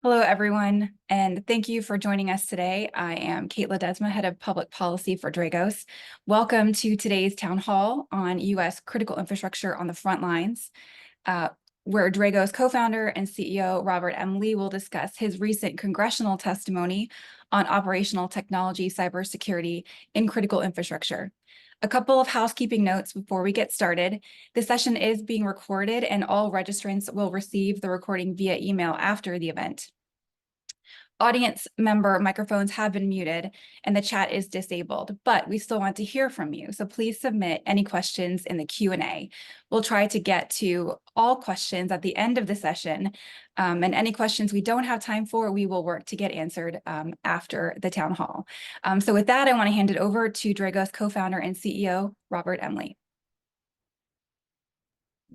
Hello, everyone, and thank you for joining us today. I am Kate Ledesma, Head of Public Policy for Dragos. Welcome to today's town hall on U.S. critical infrastructure on the front lines, where Dragos co-founder and CEO Robert M. Lee will discuss his recent congressional testimony on operational technology cybersecurity in critical infrastructure. A couple of housekeeping notes before we get started. The session is being recorded and all registrants will receive the recording via email after the event. Audience member microphones have been muted and the chat is disabled, but we still want to hear from you. So please submit any questions in the Q&A. We'll try to get to all questions at the end of the session. And any questions we don't have time for, we will work to get answered after the town hall. So with that, I want to hand it over to Dragos co-founder and CEO, Robert M. Lee.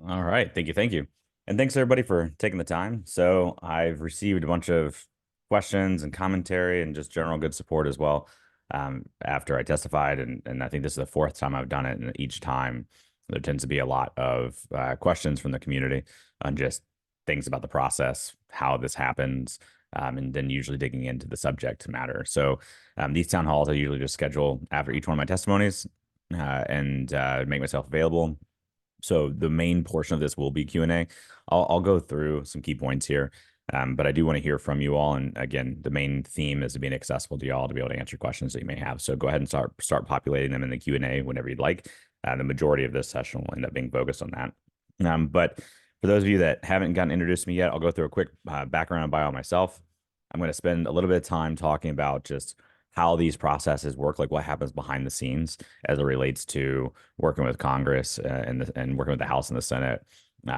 All right. Thank you. Thank you. And thanks everybody for taking the time. So I've received a bunch of questions and commentary and just general good support as well after I testified. And I think this is the fourth time I've done it. And each time there tends to be a lot of questions from the community on just things about the process, how this happens, and then usually digging into the subject matter. So these town halls I usually just schedule after each one of my testimonies and make myself available. So the main portion of this will be Q&A. I'll go through some key points here, but I do want to hear from you all. And again, the main theme is being accessible to y'all to be able to answer questions that you may have. So go ahead and start populating them in the Q&A whenever you'd like. The majority of this session will end up being focused on that. But for those of you that haven't gotten introduced to me yet, I'll go through a quick background and bio on myself. I'm going to spend a little bit of time talking about just how these processes work, like what happens behind the scenes as it relates to working with Congress and working with the House and the Senate,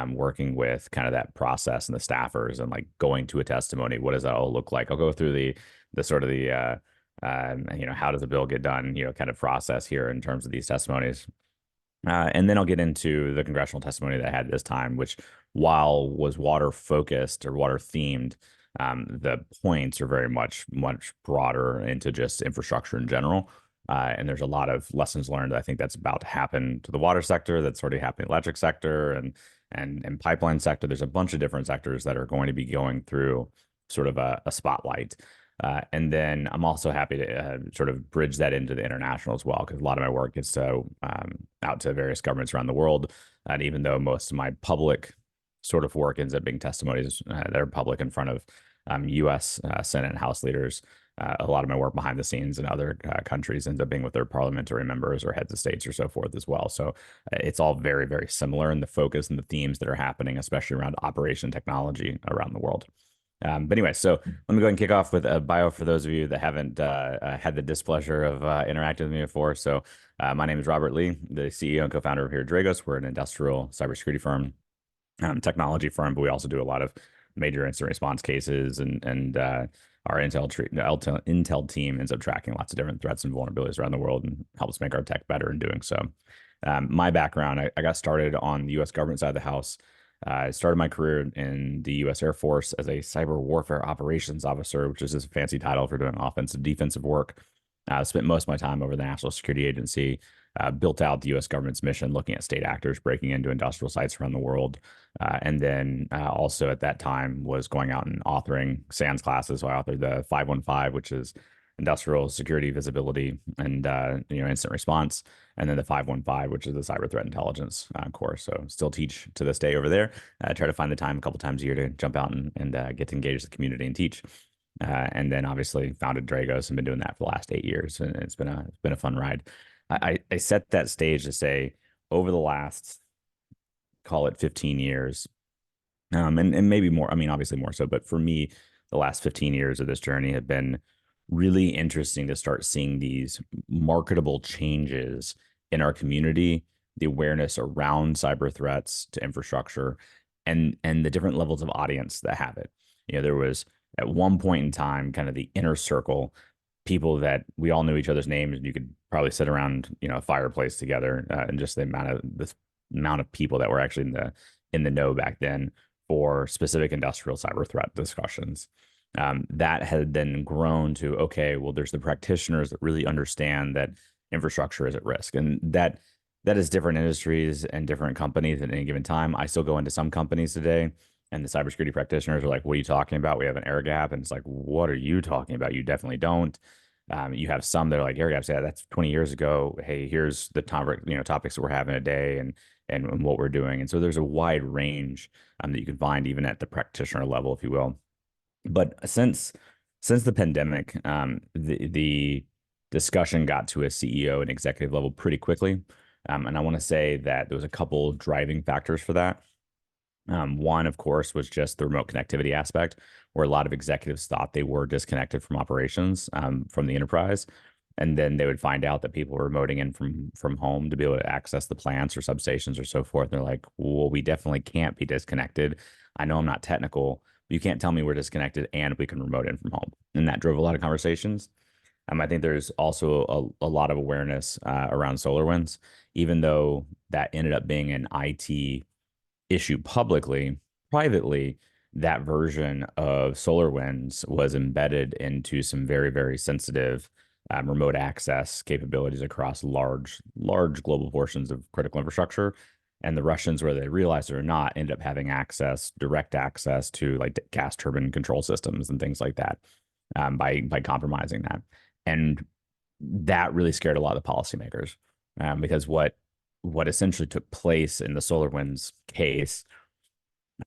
working with kind of that process and the staffers and like going to a testimony. What does that all look like? I'll go through the sort of the how does a bill get done, kind of process here in terms of these testimonies. And then I'll get into the congressional testimony that I had this time, which while was water focused or water themed, the points are very much broader into just infrastructure in general. And there's a lot of lessons learned that I think that's about to happen to the water sector, that's already happening in the electric sector and pipeline sector. There's a bunch of different sectors that are going to be going through sort of a spotlight. And then I'm also happy to sort of bridge that into the international as well, because a lot of my work gets out to various governments around the world. And even though most of my public sort of work ends up being testimonies that are public in front of U.S. Senate and House leaders, a lot of my work behind the scenes in other countries ends up being with their parliamentary members or heads of states or so forth as well. So it's all very, very similar in the focus and the themes that are happening, especially around operation technology around the world. But anyway, so let me go ahead and kick off with a bio for those of you that haven't had the displeasure of interacting with me before. So my name is Robert Lee, the CEO and co-founder of here at Dragos. We're an industrial cybersecurity firm, technology firm, but we also do a lot of major incident response cases and our intel team ends up tracking lots of different threats and vulnerabilities around the world and helps make our tech better in doing so. My background, I got started on the U.S. government side of the house. I started my career in the U.S. Air Force as a cyber warfare operations officer, which is a fancy title for doing offensive, defensive work. I spent most of my time over the National Security Agency, built out the U.S. government's mission, looking at state actors breaking into industrial sites around the world. And then also at that time was going out and authoring SANS classes. So I authored the 515, which is industrial security visibility and instant response, and then the 515, which is the cyber threat intelligence course. So still teach to this day over there. I try to find the time a couple times a year to jump out and get to engage the community and teach. And then obviously founded Dragos and been doing that for the last 8 years, and it's been a fun ride. I set that stage to say over the last, call it 15 years, and maybe more. I mean, obviously more so, but for me, the last 15 years of this journey have been really interesting to start seeing these marketable changes in our community, the awareness around cyber threats to infrastructure, and the different levels of audience that have it. There was at one point in time kind of the inner circle, people that we all knew each other's names, and you could probably sit around a fireplace together, and just the amount of people that were actually in the know back then for specific industrial cyber threat discussions. That had then grown to, okay, well, there's the practitioners that really understand that infrastructure is at risk. And that is different industries and different companies at any given time. I still go into some companies today And the cybersecurity practitioners are like, what are you talking about? We have an air gap. And it's like, what are you talking about? You definitely don't. You have some that are like air gaps. Yeah, that's 20 years ago. Hey, here's the topics that we're having a day and what we're doing. And so there's a wide range that you can find even at the practitioner level, if you will. But since the pandemic, the discussion got to a CEO and executive level pretty quickly. And I want to say that there was a couple driving factors for that. One, of course, was just the remote connectivity aspect, where a lot of executives thought they were disconnected from operations from the enterprise. And then they would find out that people were remoting in from home to be able to access the plants or substations or so forth. And they're like, well, we definitely can't be disconnected. I know I'm not technical, but you can't tell me we're disconnected and we can remote in from home. And that drove a lot of conversations. I think there's also a lot of awareness around SolarWinds, even though that ended up being an IT issue publicly. Privately, that version of SolarWinds was embedded into some very, very sensitive remote access capabilities across large global portions of critical infrastructure. And the Russians, whether they realized it or not, ended up having direct access to like gas turbine control systems and things like that by compromising that. And that really scared a lot of the policymakers because what essentially took place in the SolarWinds case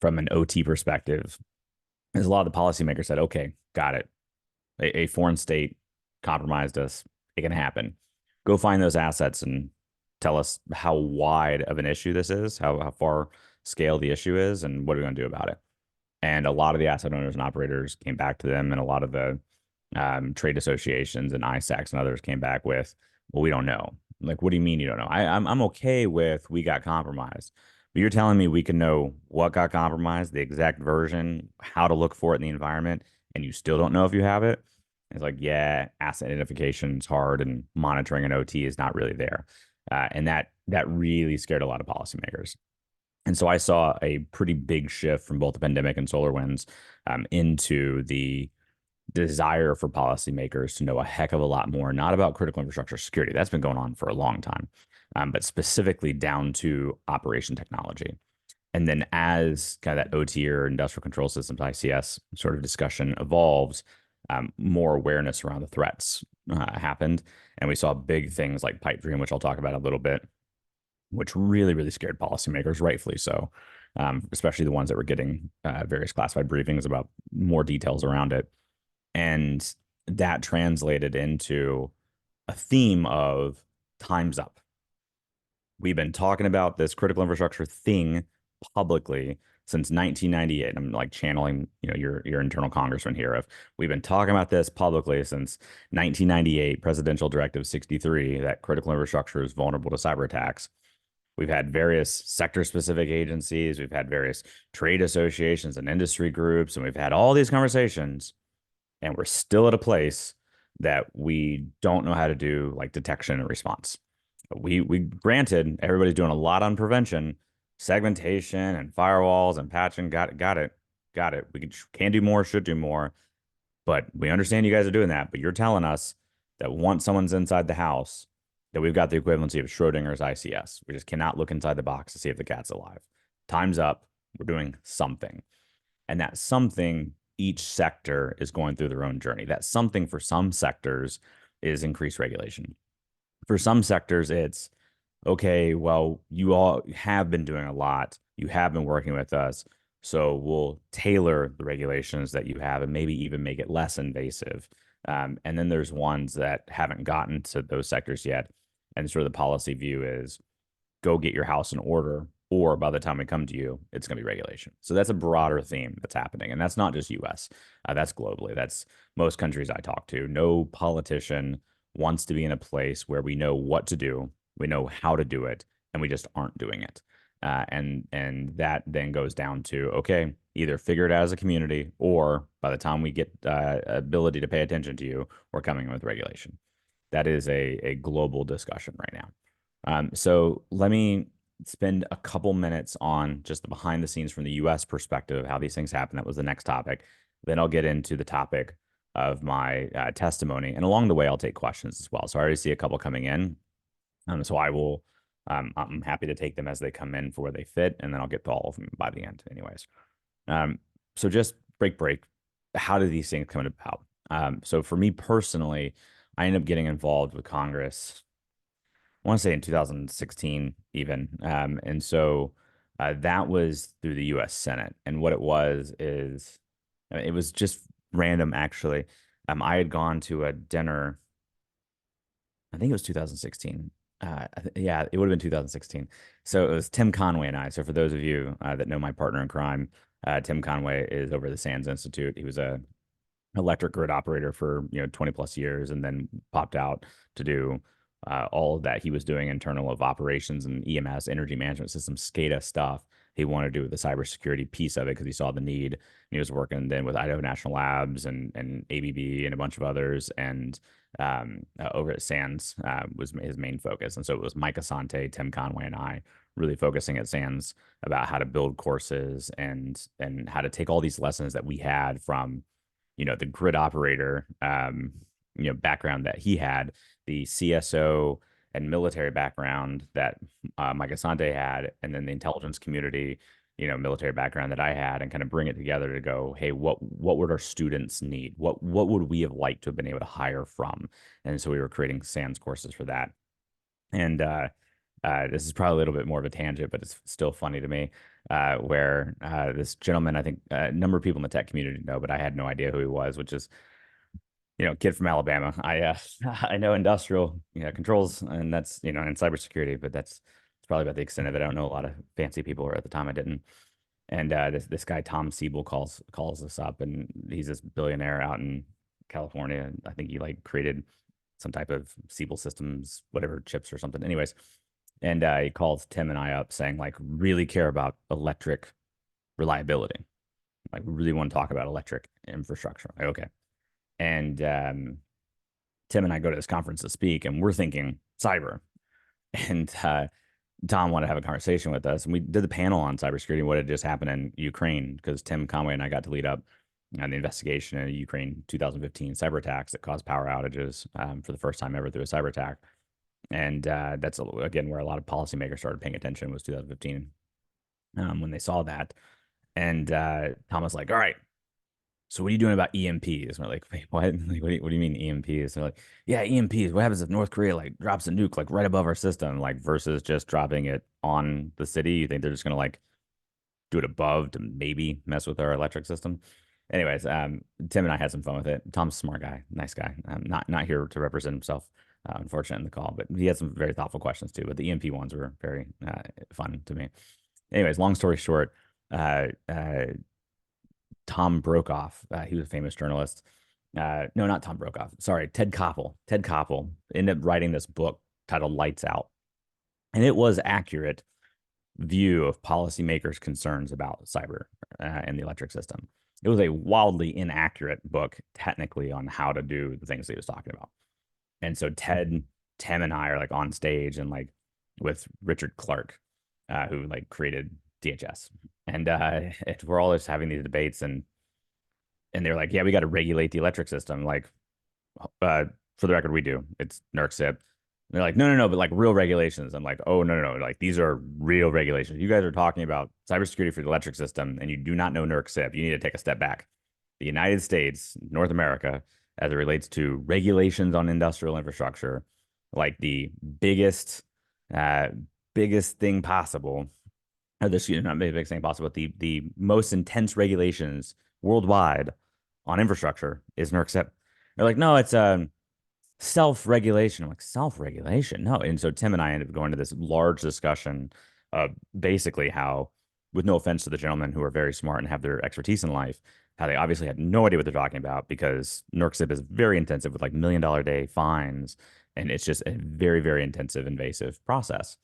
from an OT perspective is a lot of the policymakers said, okay, got it. A foreign state compromised us. It can happen. Go find those assets and tell us how wide of an issue this is, how far scale the issue is, and what are we going to do about it. And a lot of the asset owners and operators came back to them, and a lot of the trade associations and ISACs and others came back with, well, we don't know. Like, what do you mean you don't know? I'm okay with we got compromised, but you're telling me we can know what got compromised, the exact version, how to look for it in the environment, and you still don't know if you have it? It's like, yeah, asset identification is hard, and monitoring an OT is not really there, and that really scared a lot of policymakers. And so I saw a pretty big shift from both the pandemic and SolarWinds into the desire for policymakers to know a heck of a lot more, not about critical infrastructure security. That's been going on for a long time, but specifically down to operation technology. And then as kind of that OT or industrial control systems, ICS sort of discussion evolves, more awareness around the threats happened. And we saw big things like pipe dream, which I'll talk about a little bit, which really, really scared policymakers, rightfully so, especially the ones that were getting various classified briefings about more details around it. And that translated into a theme of time's up. We've been talking about this critical infrastructure thing publicly since 1998. I'm like channeling, your internal congressman here. Of we've been talking about this publicly since 1998, Presidential Directive 63, that critical infrastructure is vulnerable to cyber attacks. We've had various sector-specific agencies. We've had various trade associations and industry groups, and we've had all these conversations, and we're still at a place that we don't know how to do like detection and response. We granted everybody's doing a lot on prevention, segmentation and firewalls and patching. Got it. We can do more, should do more, but we understand you guys are doing that. But you're telling us that once someone's inside the house, that we've got the equivalency of Schrodinger's ICS. We just cannot look inside the box to see if the cat's alive. Time's up. We're doing something. And that something, each sector is going through their own journey. That something for some sectors is increased regulation. For some sectors, it's okay, well, you all have been doing a lot. You have been working with us. So we'll tailor the regulations that you have and maybe even make it less invasive. And then there's ones that haven't gotten to those sectors yet. And sort of the policy view is go get your house in order, or by the time we come to you, it's going to be regulation. So that's a broader theme that's happening. And that's not just US, that's globally. That's most countries I talk to. No politician wants to be in a place where we know what to do, we know how to do it, and we just aren't doing it. And that then goes down to, okay, either figure it out as a community, or by the time we get ability to pay attention to you, we're coming with regulation. That is a global discussion right now. So let me spend a couple minutes on just the behind the scenes from the US perspective of how these things happen. That was the next topic. Then I'll get into the topic of my testimony. And along the way, I'll take questions as well. So I already see a couple coming in. So I will, I'm happy to take them as they come in for where they fit. And then I'll get to all of them by the end anyways. Um, so just break. How do these things come about? So for me personally, I ended up getting involved with Congress, I want to say in 2016 even. And so that was through the US Senate. And what it was is it was just random actually. I had gone to a dinner, I think it was 2016. Yeah, it would have been 2016. So it was Tim Conway and I. So for those of you that know my partner in crime, Tim Conway is over the Sands Institute. He was a electric grid operator for 20 plus years, and then popped out to do all of that he was doing internal of operations and EMS, energy management system, SCADA stuff. He wanted to do the cybersecurity piece of it because he saw the need. And he was working then with Idaho National Labs and ABB and a bunch of others. And over at SANS was his main focus. And so it was Mike Asante, Tim Conway, and I really focusing at SANS about how to build courses and how to take all these lessons that we had from the grid operator, background that he had, the CSO and military background that Mike Asante had, and then the intelligence community, military background that I had, and kind of bring it together to go, hey, what would our students need? What would we have liked to have been able to hire from? And so we were creating SANS courses for that. And this is probably a little bit more of a tangent, but it's still funny to me. Where this gentleman, I think a number of people in the tech community know, but I had no idea who he was, which is, kid from Alabama. I know industrial controls, and that's and cybersecurity, but it's probably about the extent of it. I don't know a lot of fancy people, or at the time I didn't. And this guy Tom Siebel calls us up, and he's this billionaire out in California. I think he like created some type of Siebel Systems, whatever chips or something. Anyways, and he calls Tim and I up saying, like, really care about electric reliability. Like, really want to talk about electric infrastructure. Like, okay. And Tim and I go to this conference to speak, and we're thinking cyber. And Tom wanted to have a conversation with us. And we did the panel on cybersecurity and what had just happened in Ukraine, because Tim Conway and I got to lead up on the investigation in Ukraine 2015 cyber attacks that caused power outages for the first time ever through a cyber attack. And that's, again, where a lot of policymakers started paying attention, was 2015 when they saw that. And Tom was like, all right, so what are you doing about EMPs? And we're like, wait, what? Like, what do you mean EMPs? And they're like, yeah, EMPs. What happens if North Korea like drops a nuke like right above our system, like versus just dropping it on the city? You think they're just gonna like do it above to maybe mess with our electric system? Anyways, Tim and I had some fun with it. Tom's a smart guy, nice guy. Not here to represent himself, unfortunately, in the call, but he had some very thoughtful questions too. But the EMP ones were very fun to me. Anyways, long story short, Tom Brokaw, he was a famous journalist. No, not Tom Brokaw. Sorry, Ted Koppel. Ted Koppel ended up writing this book titled Lights Out. And it was accurate view of policymakers' concerns about cyber and the electric system. It was a wildly inaccurate book, technically, on how to do the things he was talking about. And so Tim and I are like on stage and like with Richard Clark, who like created DHS. And we're all just having these debates, and they're like, yeah, we got to regulate the electric system. Like, for the record, we do. It's NERC. They're like, no, but like real regulations. I'm like, oh, no. Like, these are real regulations. You guys are talking about cybersecurity for the electric system, and you do not know NERC. You need to take a step back. The United States, North America, as it relates to regulations on industrial infrastructure, like the biggest thing possible, or this, not the biggest thing possible, but the most intense regulations worldwide on infrastructure is NERC. They're like, no, it's self-regulation. I'm like, self-regulation? No. And so Tim and I ended up going to this large discussion of basically how, with no offense to the gentlemen who are very smart and have their expertise in life, how they obviously had no idea what they're talking about, because NERC is very intensive with like $1 million a day fines. And it's just a very, very intensive, invasive process.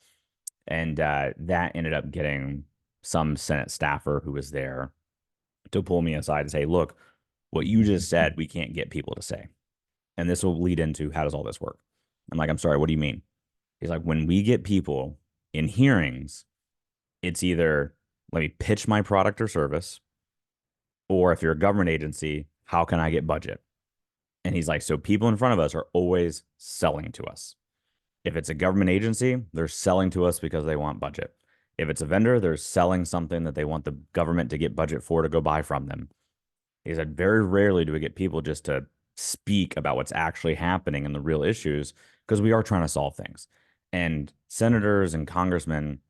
And that ended up getting some Senate staffer who was there to pull me aside and say, look, what you just said, we can't get people to say. And this will lead into, how does all this work? I'm like, I'm sorry, what do you mean? He's like, when we get people in hearings, it's either let me pitch my product or service, or if you're a government agency, how can I get budget? And he's like, so people in front of us are always selling to us. If it's a government agency, they're selling to us because they want budget. If it's a vendor, they're selling something that they want the government to get budget for to go buy from them. He said, very rarely do we get people just to speak about what's actually happening and the real issues because we are trying to solve things. And senators and congressmen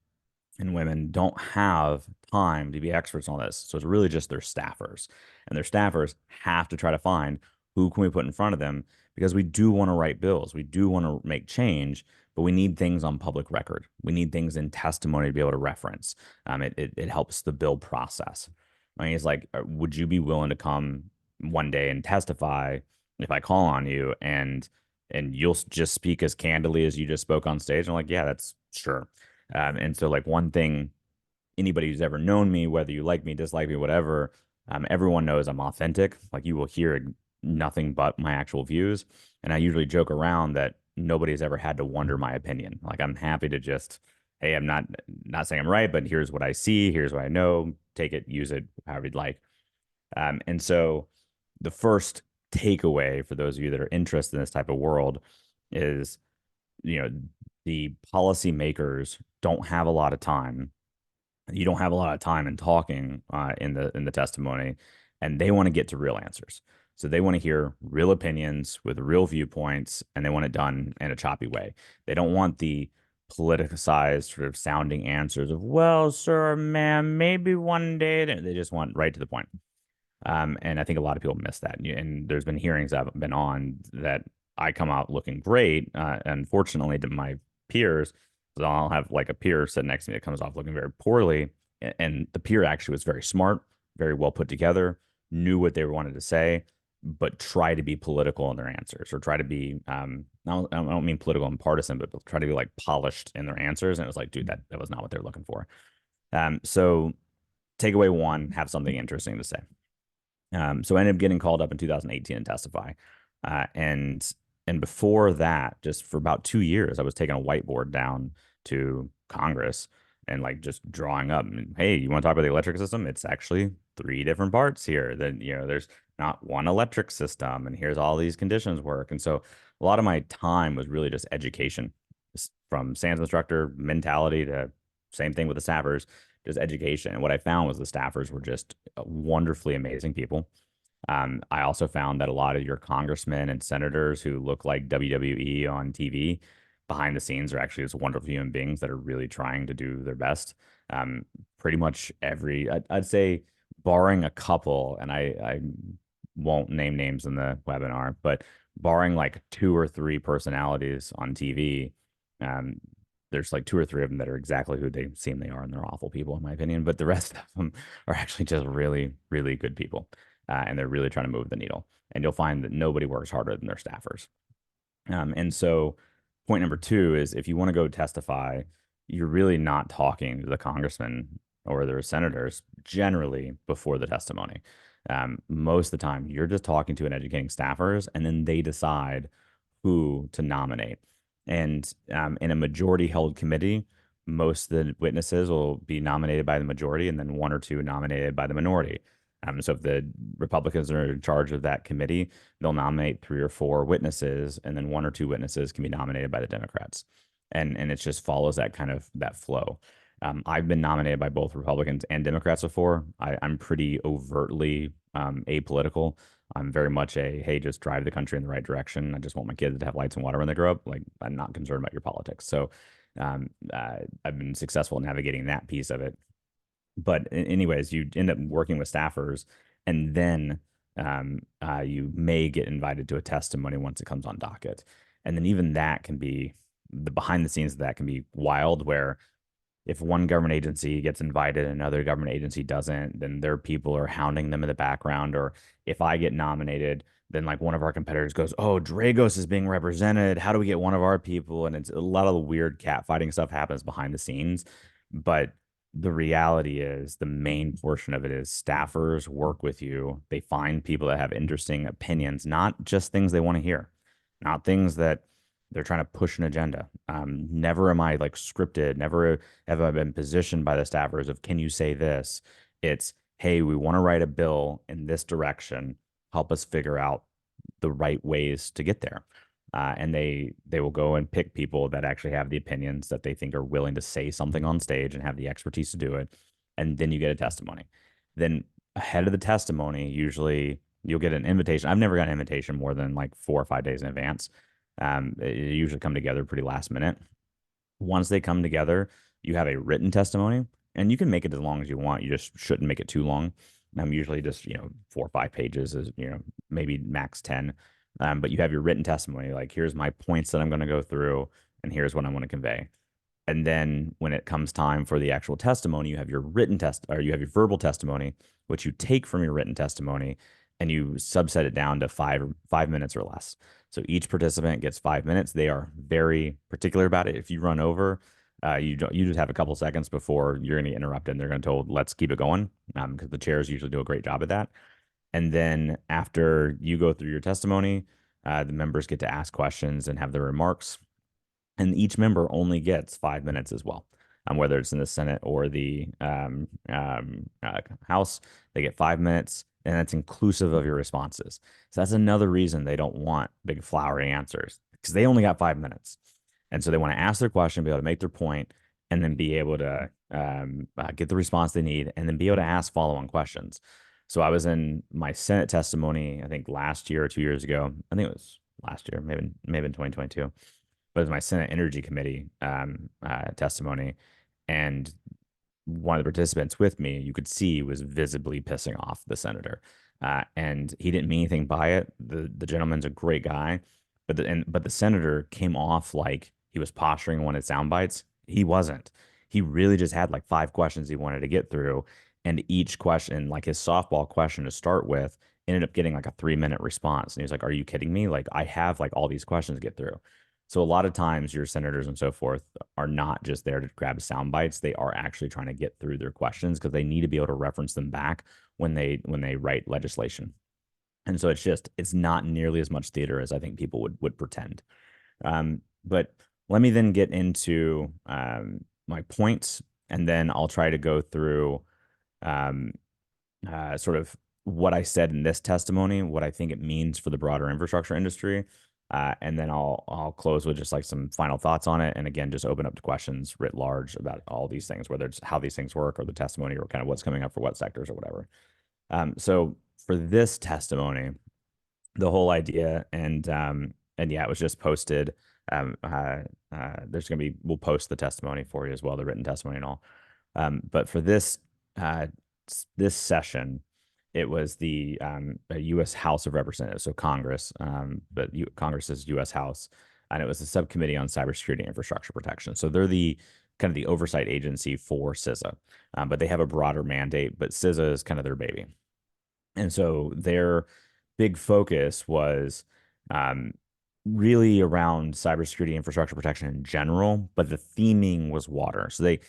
and women don't have time to be experts on this. So it's really just their staffers. And their staffers have to try to find who can we put in front of them because we do want to write bills. We do want to make change, but we need things on public record. We need things in testimony to be able to reference. It helps the bill process. I mean, it's like, would you be willing to come one day and testify if I call on you and you'll just speak as candidly as you just spoke on stage? I'm like, yeah, that's sure. And so, like, one thing, anybody who's ever known me, whether you like me, dislike me, whatever, everyone knows I'm authentic. Like, you will hear nothing but my actual views. And I usually joke around that nobody's ever had to wonder my opinion. Like, I'm happy to just, hey, I'm not saying I'm right, but here's what I see, here's what I know. Take it, use it, however you'd like. And so, the first takeaway for those of you that are interested in this type of world is, you know, the policymakers don't have a lot of time. You don't have a lot of time in talking in the testimony, and they want to get to real answers. So they want to hear real opinions with real viewpoints, and they want it done in a choppy way. They don't want the politicized sort of sounding answers of, well, sir, ma'am, maybe one day. They just want right to the point. And I think a lot of people miss that. And there's been hearings I've been on that I come out looking great. Unfortunately, to my peers, so I'll have like a peer sit next to me that comes off looking very poorly. And the peer actually was very smart, very well put together, knew what they wanted to say, but try to be political in their answers or try to be, I don't mean political and partisan, but try to be like polished in their answers. And it was like, dude, that was not what they're looking for. So takeaway one, have something interesting to say. So I ended up getting called up in 2018 and testify. Uh, and and before that, just for about 2 years, I was taking a whiteboard down to Congress and like just drawing up. Hey, you want to talk about the electric system? It's actually three different parts here. Then there's not one electric system, and here's all these conditions work. And so a lot of my time was really just education, from SANS instructor mentality to same thing with the staffers, just education. And what I found was the staffers were just wonderfully amazing people. I also found that a lot of your congressmen and senators who look like WWE on TV behind the scenes are actually just wonderful human beings that are really trying to do their best. Pretty much I'd say, barring a couple, and I won't name names in the webinar, but barring like two or three personalities on TV, um, there's like two or three of them that are exactly who they seem they are, and they're awful people, in my opinion. But the rest of them are actually just really, really good people. And they're really trying to move the needle. And you'll find that nobody works harder than their staffers. And so, point number two is, if you want to go testify, you're really not talking to the congressman or their senators generally before the testimony. Most of the time, you're just talking to and educating staffers, and then they decide who to nominate. And in a majority held committee, most of the witnesses will be nominated by the majority, and then one or two nominated by the minority. So if the Republicans are in charge of that committee, they'll nominate three or four witnesses, and then one or two witnesses can be nominated by the Democrats. And it just follows that kind of that flow. I've been nominated by both Republicans and Democrats before. I'm pretty overtly apolitical. I'm very much hey, just drive the country in the right direction. I just want my kids to have lights and water when they grow up. Like, I'm not concerned about your politics. So I've been successful navigating that piece of it. But anyways, you end up working with staffers, and then you may get invited to a testimony once it comes on docket. And then even that can be, the behind the scenes of that can be wild, where if one government agency gets invited and another government agency doesn't, then their people are hounding them in the background. Or if I get nominated, then like one of our competitors goes, oh, Dragos is being represented. How do we get one of our people? And it's a lot of the weird catfighting stuff happens behind the scenes. But the reality is, the main portion of it is staffers work with you. They find people that have interesting opinions, not just things they want to hear, not things that they're trying to push an agenda. Never am I like scripted. Never have I been positioned by the staffers of, can you say this? It's, hey, we want to write a bill in this direction. Help us figure out the right ways to get there. and they will go and pick people that actually have the opinions that they think are willing to say something on stage and have the expertise to do it. And then you get a testimony. Then ahead of the testimony, usually you'll get an invitation. I've never got an invitation more than like 4 or 5 days in advance. It usually come together pretty last minute. Once they come together, you have a written testimony, and you can make it as long as you want. You just shouldn't make it too long. Usually just 4 or 5 pages is maybe max 10. But you have your written testimony, like here's my points that I'm going to go through, and here's what I want to convey. And then when it comes time for the actual testimony, you have your written test or you have your verbal testimony, which you take from your written testimony and you subset it down to 5 minutes or less. So each participant gets 5 minutes. They are very particular about it. If you run over, you just have a couple seconds before you're going to get interrupted and they're going to told, let's keep it going, because the chairs usually do a great job at that. And then after you go through your testimony, the members get to ask questions and have their remarks. And each member only gets 5 minutes as well. Whether it's in the Senate or the House, they get 5 minutes, and that's inclusive of your responses. So that's another reason they don't want big flowery answers, because they only got 5 minutes. And so they want to ask their question, be able to make their point, and then be able to get the response they need, and then be able to ask follow-on questions. So I was in my Senate testimony, I think last year or 2 years ago. I think it was last year, maybe in 2022. But it was my Senate Energy Committee testimony, and one of the participants with me, you could see, was visibly pissing off the senator, and he didn't mean anything by it. The gentleman's a great guy, but the senator came off like he was posturing one of his sound bites. He wasn't. He really just had like 5 questions he wanted to get through, and each question, like his softball question to start with, ended up getting like a 3-minute response. And he was like, "Are you kidding me? Like I have like all these questions to get through." So a lot of times your senators and so forth are not just there to grab sound bites. They are actually trying to get through their questions because they need to be able to reference them back when they write legislation. And so it's not nearly as much theater as I think people would pretend. But let me then get into my points, and then I'll try to go through sort of what I said in this testimony, what I think it means for the broader infrastructure industry. And then I'll close with just like some final thoughts on it. And again, just open up to questions writ large about all these things, whether it's how these things work or the testimony or kind of what's coming up for what sectors or whatever. So for this testimony, the whole idea, and yeah, it was just posted. We'll post the testimony for you as well, the written testimony and all. But for this session, it was the U.S. House of Representatives, so Congress, but Congress is U.S. House, and it was the Subcommittee on Cybersecurity and Infrastructure Protection. So they're the kind of the oversight agency for CISA, but they have a broader mandate, but CISA is kind of their baby. And so their big focus was really around cybersecurity infrastructure protection in general, but the theming was water. So they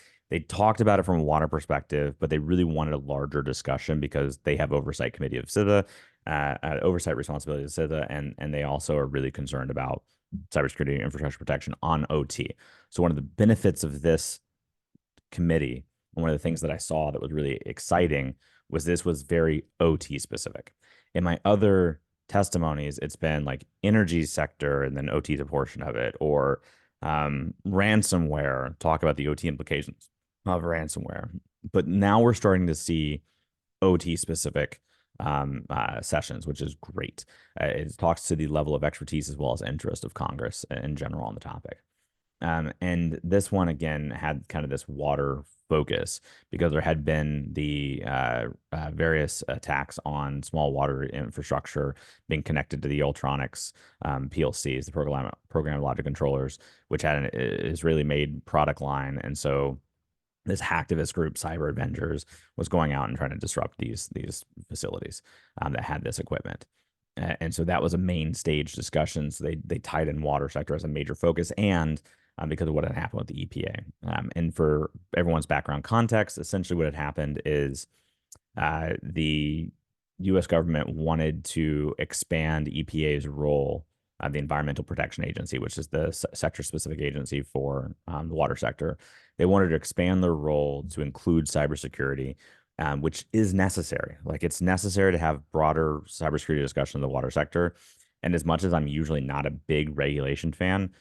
talked about it from a water perspective, but they really wanted a larger discussion because they have oversight committee of CISA, oversight responsibility of CISA, and they also are really concerned about cybersecurity and infrastructure protection on OT. So one of the benefits of this committee, and one of the things that I saw that was really exciting, was this was very OT specific. In my other testimonies, it's been like energy sector and then OT is a portion of it, or ransomware, talk about the OT implications of ransomware. But now we're starting to see OT specific sessions, which is great. It talks to the level of expertise as well as interest of Congress in general on the topic. And this one, again, had kind of this water focus because there had been the various attacks on small water infrastructure being connected to the Ultronics PLCs, the programmable logic controllers, which had an Israeli-made product line. And so this hacktivist group, Cyber Avengers, was going out and trying to disrupt these facilities that had this equipment. And so that was a main stage discussion. So they tied in water sector as a major focus, and because of what had happened with the EPA. And for everyone's background context, essentially what had happened is the U.S. government wanted to expand EPA's role, the Environmental Protection Agency, which is the sector-specific agency for the water sector. They wanted to expand their role to include cybersecurity, which is necessary. Like, it's necessary to have broader cybersecurity discussion in the water sector. And as much as I'm usually not a big regulation fan,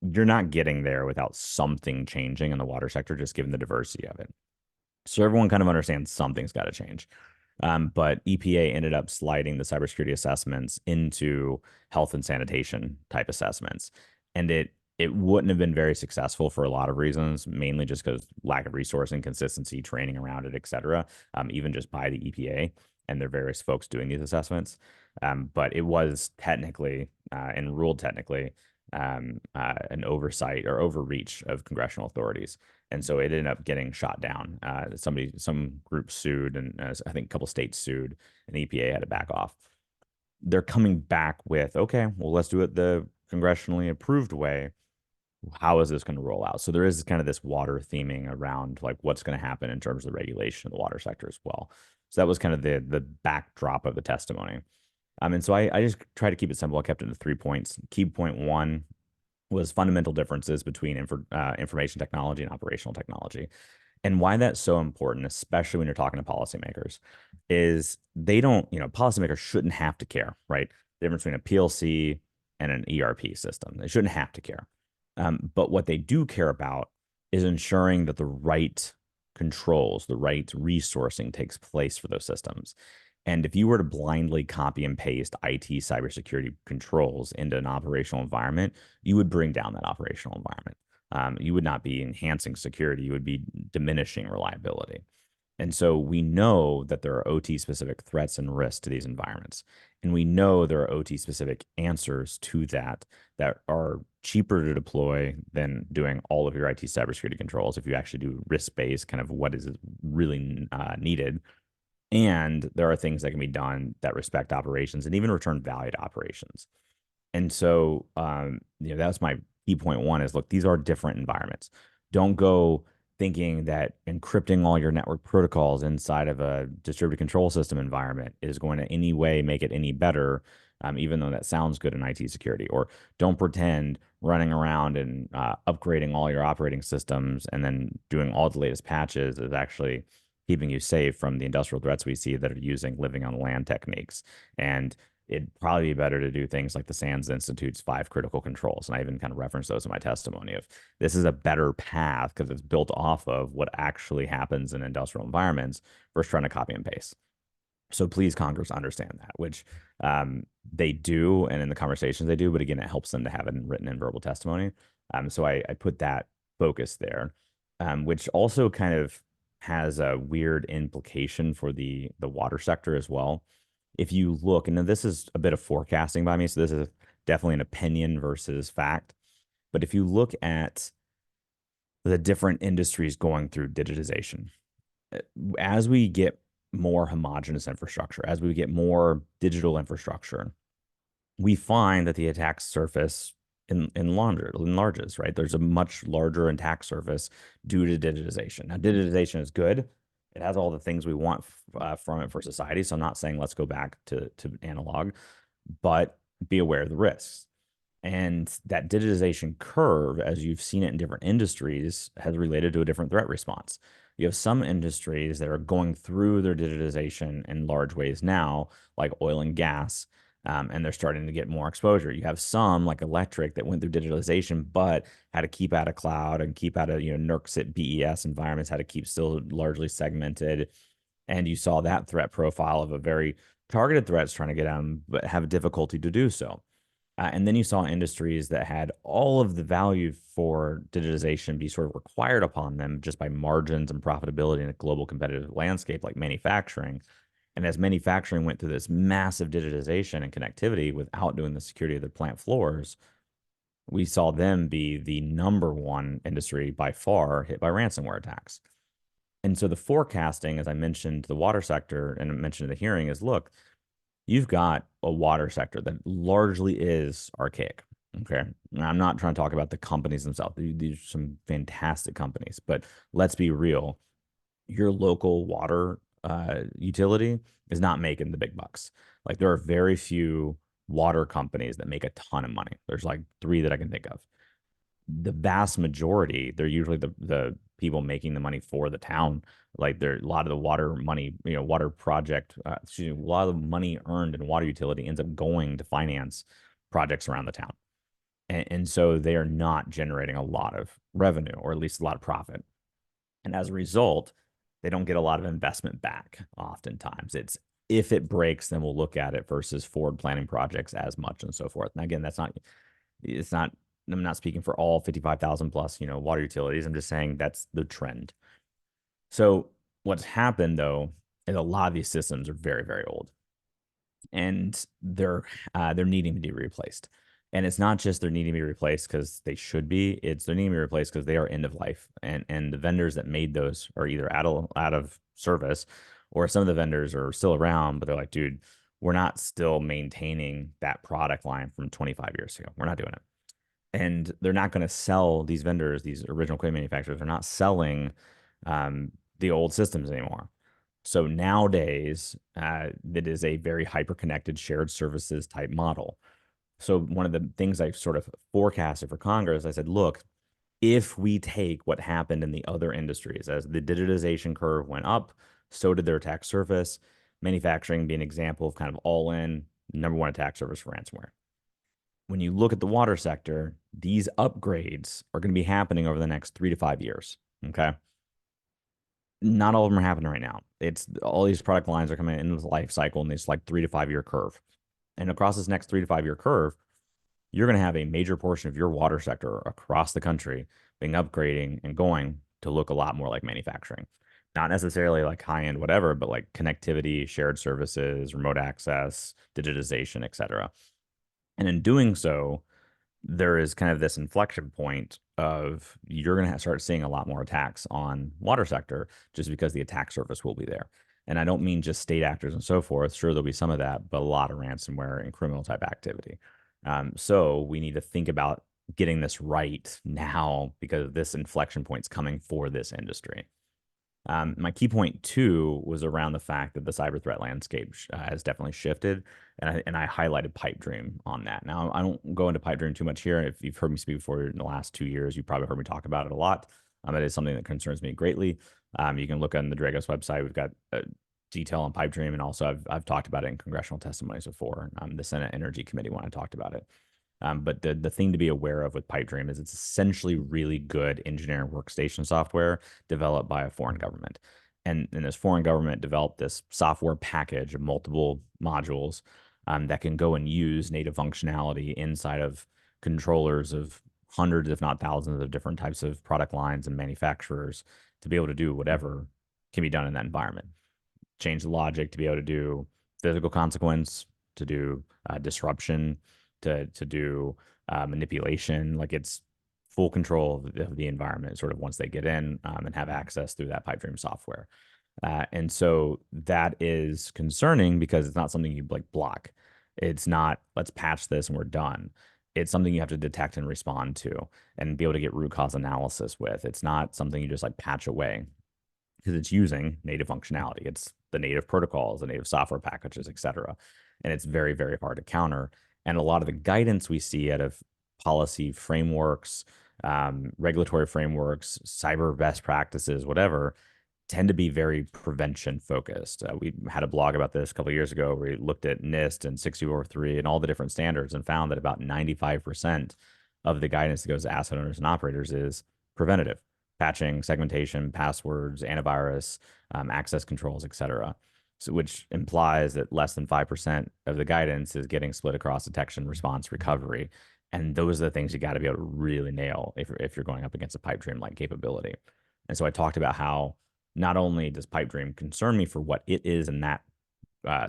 you're not getting there without something changing in the water sector, just given the diversity of it. So everyone kind of understands something's got to change. But EPA ended up sliding the cybersecurity assessments into health and sanitation type assessments. And it wouldn't have been very successful for a lot of reasons, mainly just because lack of resource and consistency, training around it, et cetera, even just by the EPA and their various folks doing these assessments. But it was technically and ruled technically an oversight or overreach of congressional authorities. And so it ended up getting shot down. Some group sued, and I think a couple states sued, and the EPA had to back off. They're coming back with, okay, well, let's do it the congressionally approved way. How is this going to roll out? So there is kind of this water theming around like what's going to happen in terms of the regulation of the water sector as well. So that was kind of the backdrop of the testimony. And so I just try to keep it simple. I kept it to 3 points. Key point one was fundamental differences between information technology and operational technology. And why that's so important, especially when you're talking to policymakers, is they don't, policymakers shouldn't have to care, right? The difference between a PLC and an ERP system. They shouldn't have to care. But what they do care about is ensuring that the right controls, the right resourcing takes place for those systems. And if you were to blindly copy and paste IT cybersecurity controls into an operational environment, you would bring down that operational environment. You would not be enhancing security, you would be diminishing reliability. And so we know that there are OT specific threats and risks to these environments. And we know there are OT specific answers to that that are cheaper to deploy than doing all of your IT cybersecurity controls if you actually do risk based, kind of what is really needed. And there are things that can be done that respect operations and even return value to operations. And so, that's my key point one is look, these are different environments. Don't go thinking that encrypting all your network protocols inside of a distributed control system environment is going to any way make it any better, even though that sounds good in IT security. Or don't pretend running around and upgrading all your operating systems and then doing all the latest patches is actually keeping you safe from the industrial threats we see that are using living on land techniques. And it'd probably be better to do things like the SANS Institute's 5 critical controls. And I even kind of reference those in my testimony of this is a better path because it's built off of what actually happens in industrial environments versus trying to copy and paste. So please, Congress, understand that, which they do, and in the conversations they do, but again, it helps them to have it in written and verbal testimony. So I put that focus there, which also kind of has a weird implication for the water sector as well. If you look, and this is a bit of forecasting by me, so this is definitely an opinion versus fact. But if you look at the different industries going through digitization, as we get more homogeneous infrastructure, as we get more digital infrastructure, we find that the attack surface enlarges, right? There's a much larger attack surface due to digitization. Now, digitization is good. It has all the things we want from it for society. So I'm not saying let's go back to analog, but be aware of the risks. And that digitization curve, as you've seen it in different industries, has related to a different threat response. You have some industries that are going through their digitization in large ways now, like oil and gas, and they're starting to get more exposure. You have some, like electric, that went through digitalization, but had to keep out of cloud and keep out of NERCs at BES environments, had to keep still largely segmented. And you saw that threat profile of a very targeted threats trying to get them, but have difficulty to do so. And then you saw industries that had all of the value for digitization be sort of required upon them just by margins and profitability in a global competitive landscape like manufacturing. And as manufacturing went through this massive digitization and connectivity without doing the security of their plant floors, we saw them be the number one industry by far hit by ransomware attacks. And so the forecasting, as I mentioned, the water sector and I mentioned in the hearing is look, you've got a water sector that largely is archaic. Okay. Now, I'm not trying to talk about the companies themselves. These are some fantastic companies, but let's be real. Your local water utility is not making the big bucks. Like there are very few water companies that make a ton of money. There's like 3 that I can think of. The vast majority, they're usually the people making the money for the town. Like there, a lot of the water money, water project, excuse me, a lot of the money earned in water utility ends up going to finance projects around the town. And so they are not generating a lot of revenue, or at least a lot of profit. And as a result, they don't get a lot of investment back oftentimes. It's if it breaks, then we'll look at it versus forward planning projects as much and so forth. And again, I'm not speaking for all 55,000 plus, water utilities. I'm just saying that's the trend. So what's happened though is a lot of these systems are very, very old, and they're needing to be replaced. And it's not just they're needing to be replaced because they should be; it's they're needing to be replaced because they are end of life. And the vendors that made those are either out of service, or some of the vendors are still around, but they're like, dude, we're not still maintaining that product line from 25 years ago. We're not doing it. And they're not going to sell, these vendors, these original equipment manufacturers are not selling the old systems anymore. So nowadays, it is a very hyper-connected shared services type model. So one of the things I sort of forecasted for Congress, I said, look, if we take what happened in the other industries, as the digitization curve went up, so did their attack surface. Manufacturing being an example of kind of all in, number one attack surface for ransomware. When you look at the water sector, these upgrades are going to be happening over the next 3 to 5 years. Okay. Not all of them are happening right now. It's all these product lines are coming into the life cycle in this like 3 to 5 year curve. And across this next 3 to 5 year curve, you're going to have a major portion of your water sector across the country being upgrading and going to look a lot more like manufacturing. Not necessarily like high end, whatever, but like connectivity, shared services, remote access, digitization, et cetera. And in doing so, there is kind of this inflection point of you're going to start seeing a lot more attacks on water sector just because the attack surface will be there. And I don't mean just state actors and so forth. Sure, there'll be some of that, but a lot of ransomware and criminal type activity. So we need to think about getting this right now because this inflection point is coming for this industry. My key point two was around the fact that the cyber threat landscape has definitely shifted, and I highlighted pipe dream on that. Now I don't go into pipe dream too much here. If you've heard me speak before in the last 2 years, you've probably heard me talk about it a lot. It is something that concerns me greatly. You can look on the Dragos website. We've got detail on pipe dream, and also I've talked about it in congressional testimonies before. The Senate Energy Committee when I talked about it. But the thing to be aware of with Pipedream is it's essentially really good engineering workstation software developed by a foreign government. And this foreign government developed this software package of multiple modules that can go and use native functionality inside of controllers of hundreds, if not thousands, of different types of product lines and manufacturers to be able to do whatever can be done in that environment. Change the logic to be able to do physical consequence, to do disruption, to do manipulation. Like it's full control of the environment sort of once they get in and have access through that Pipedream software. And so that is concerning because it's not something you like block. It's not, let's patch this and we're done. It's something you have to detect and respond to and be able to get root cause analysis with. It's not something you just like patch away because it's using native functionality. It's the native protocols, the native software packages, et cetera. And it's very, very hard to counter. And a lot of the guidance we see out of policy frameworks, regulatory frameworks, cyber best practices, whatever, tend to be very prevention focused. We had a blog about this a couple of years ago where we looked at NIST and 6043 and all the different standards and found that about 95% of the guidance that goes to asset owners and operators is preventative, patching, segmentation, passwords, antivirus, access controls, et cetera. So, which implies that less than 5% of the guidance is getting split across detection, response, recovery. And those are the things you got to be able to really nail if you're going up against a pipe dream like capability. And so I talked about how not only does pipe dream concern me for what it is and that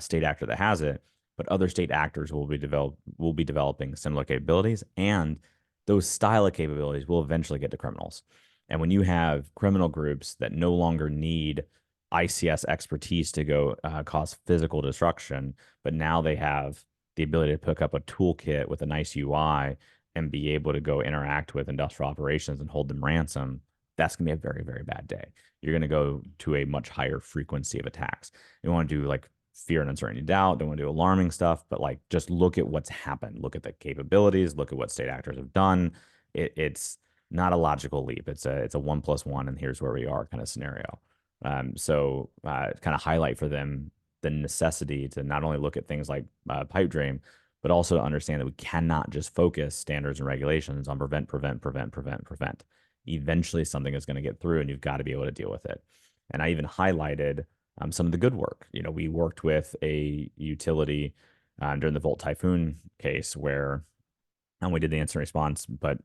state actor that has it, but other state actors will be developing similar capabilities, and those style of capabilities will eventually get to criminals. And when you have criminal groups that no longer need ICS expertise to go cause physical destruction, but now they have the ability to pick up a toolkit with a nice UI and be able to go interact with industrial operations and hold them ransom, that's going to be a very, very bad day. You're going to go to a much higher frequency of attacks. You want to do like fear and uncertainty, doubt. Don't want to do alarming stuff, but like just look at what's happened. Look at the capabilities. Look at what state actors have done. It's not a logical leap. It's a 1+1, and here's where we are kind of scenario. Kind of highlight for them the necessity to not only look at things like pipe dream, but also to understand that we cannot just focus standards and regulations on prevent, prevent, prevent, prevent, prevent. Eventually, something is going to get through, and you've got to be able to deal with it. And I even highlighted some of the good work. We worked with a utility during the Volt Typhoon case where we did the instant response, but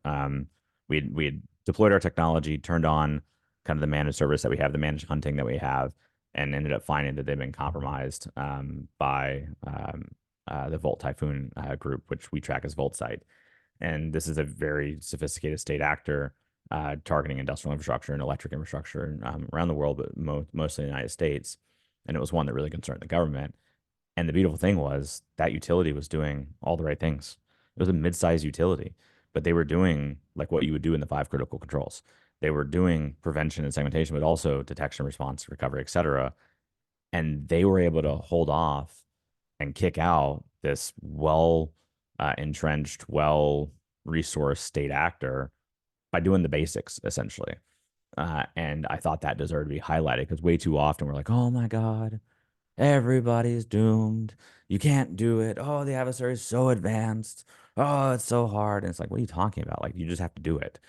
we had deployed our technology, turned on kind of the managed service that we have, the managed hunting that we have, and ended up finding that they've been compromised by the Volt Typhoon group, which we track as VoltSite. And this is a very sophisticated state actor targeting industrial infrastructure and electric infrastructure around the world, but mostly in the United States. And it was one that really concerned the government. And the beautiful thing was that utility was doing all the right things. It was a mid-sized utility, but they were doing like what you would do in the 5 critical controls. They were doing prevention and segmentation, but also detection, response, recovery, et cetera. And they were able to hold off and kick out this entrenched, resourced state actor by doing the basics, essentially. And I thought that deserved to be highlighted because way too often we're like, oh my God, everybody's doomed. You can't do it. Oh, the adversary is so advanced. Oh, it's so hard. And it's like, what are you talking about? Like, you just have to do it.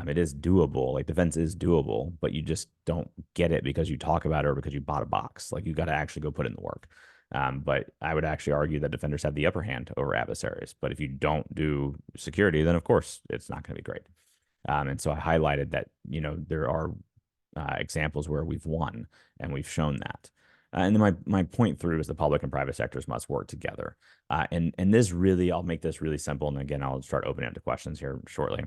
It is doable. Like, defense is doable, but you just don't get it because you talk about it or because you bought a box. Like, you got to actually go put in the work. But I would actually argue that defenders have the upper hand over adversaries. But if you don't do security, then of course it's not going to be great. And so I highlighted that, there are examples where we've won and we've shown that. And then my point through is the public and private sectors must work together. And this really, I'll make this really simple. And again, I'll start opening up to questions here shortly.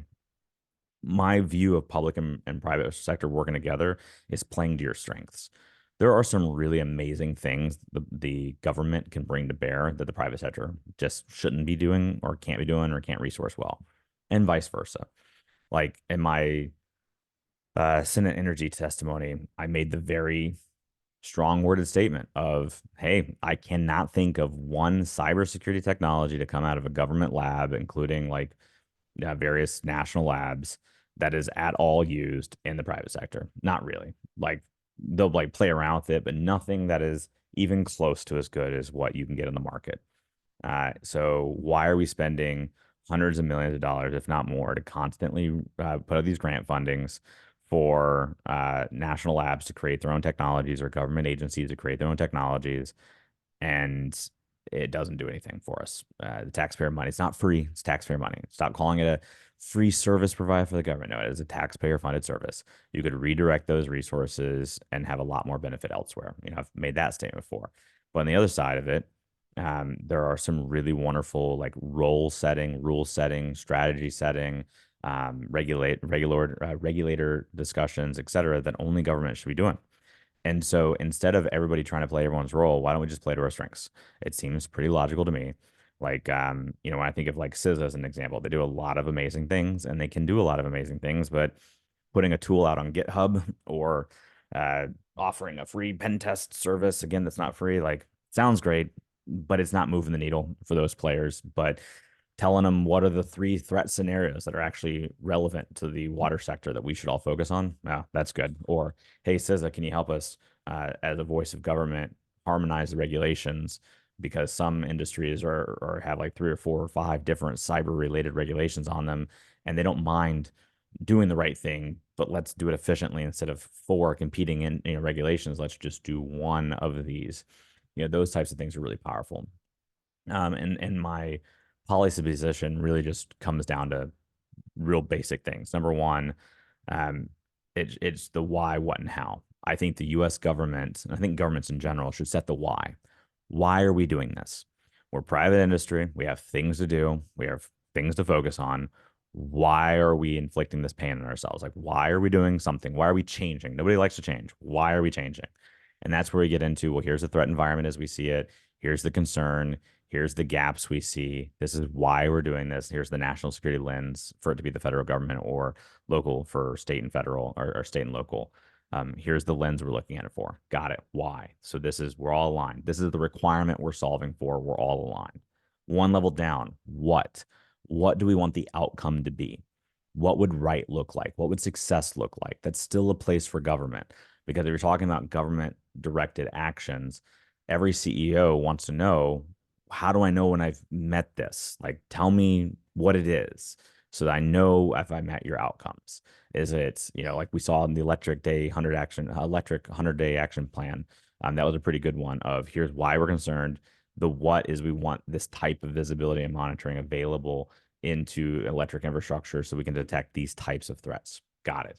My view of public and private sector working together is playing to your strengths. There are some really amazing things the government can bring to bear that the private sector just shouldn't be doing or can't be doing or can't resource well, and vice versa. Like in my Senate energy testimony, I made the very strong worded statement of, hey, I cannot think of one cybersecurity technology to come out of a government lab, including like various national labs, that is at all used in the private sector. Not really. Like they'll like play around with it, but nothing that is even close to as good as what you can get in the market. So why are we spending hundreds of millions of dollars, if not more, to constantly put out these grant fundings for national labs to create their own technologies or government agencies to create their own technologies, and it doesn't do anything for us? The taxpayer money, it's not free, it's taxpayer money. Stop calling it a free service provided for the government. No, it is a taxpayer funded service. You could redirect those resources and have a lot more benefit elsewhere. I've made that statement before. But on the other side of it, there are some really wonderful like rule setting, strategy setting, regulator discussions, et cetera, that only government should be doing. And so instead of everybody trying to play everyone's role, why don't we just play to our strengths? It seems pretty logical to me. Like, when I think of like CISA as an example, they do a lot of amazing things and they can do a lot of amazing things, but putting a tool out on GitHub or offering a free pen test service, again, that's not free, like sounds great, but it's not moving the needle for those players. But telling them what are the 3 threat scenarios that are actually relevant to the water sector that we should all focus on, yeah, that's good. Or, hey, CISA, can you help us as a voice of government harmonize the regulations? Because some industries or have like 3 or 4 or 5 different cyber related regulations on them, and they don't mind doing the right thing, but let's do it efficiently instead of 4 competing in regulations. Let's just do one of these. Those types of things are really powerful. And my policy position really just comes down to real basic things. Number one, it's the why, what, and how. I think the U.S. government, and I think governments in general, should set the why. Why are we doing this? We're private industry. We have things to do. We have things to focus on. Why are we inflicting this pain on ourselves? Like, why are we doing something? Why are we changing? Nobody likes to change. Why are we changing? And that's where we get into, well, here's the threat environment as we see it. Here's the concern. Here's the gaps we see. This is why we're doing this. Here's the national security lens for it to be the federal government, or local for state and federal, or state and local. Here's the lens we're looking at it for. Got it. Why? So we're all aligned. This is the requirement we're solving for. We're all aligned. One level down, what? What do we want the outcome to be? what would right look like? What would success look like? That's still a place for government. Because if you're talking about government directed actions, every CEO wants to know, how do I know when I've met this? Like, tell me what it is so that I know if I met your outcomes. Is it, like we saw in the electric 100-day action plan. That was a pretty good one of here's why we're concerned. The what is we want this type of visibility and monitoring available into electric infrastructure so we can detect these types of threats. Got it.